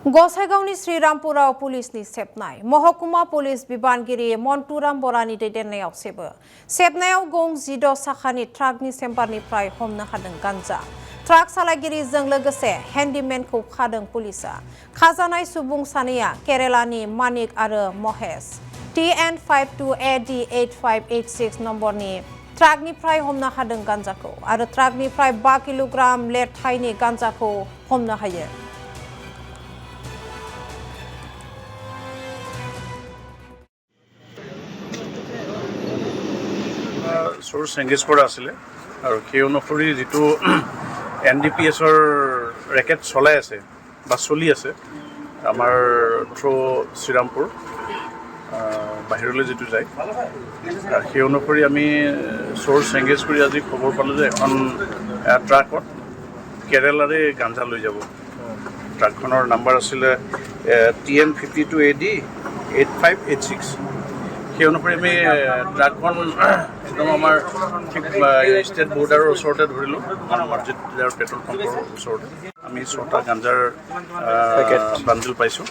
गसाइगावनि श्रीरामपुराव पुलिसनि सेबनाय महकुमा पुलिस बिबानगिरि मन्टुराम बरानि दैदेननायाव सेबनायाव गं 16 साखानि ट्राकनि चेम्बारनिफ्राय हमनो हादों गान्जा ट्राक सालायगिरिजों लोगोसे हेन्डीमेनखौ खादों पुलिसा खाजानाय सुबुं सानैया केरेलानि मानिक आरो महेश TN 52AD 8586 नम्बरनि ट्राकनिफ्राय हमनो हादों गान्जाखौ आरो ट्राकनिफ्राय 5 किल'ग्राम लेरथायनि गान्जाखौ हमनो हायो। सोर्स एंगेज কৰা আছিলে আৰু সেই অনুসৰি যেটো NDPS ৰ ৰেকেট চলাই আছে বা চলি আছে আমাৰ থ্ৰু শ্ৰীৰামপুৰ বাহিৰলৈ যেটো যায় সেই অনুসৰি আমি সোৰ্স এংগেজ কৰি আজি খবৰ পালো যে এখন ট্ৰাকত কেৰেলাৰে গাঞ্জা লৈ যাব ট্ৰাকখনৰ নাম্বাৰ আছিল TN 52AD 8586 সেই অনুসৰি আমি ট্ৰাকখন একদম আমাৰ ঠিক ষ্টেট বৰ্ডাৰৰ ওচৰতে ধৰিলো আমাৰ যেটাৰ পেট্ৰল পাম্পৰ ওচৰতে আমি 6টা গাঞ্জাৰ বান্ডল পাইছো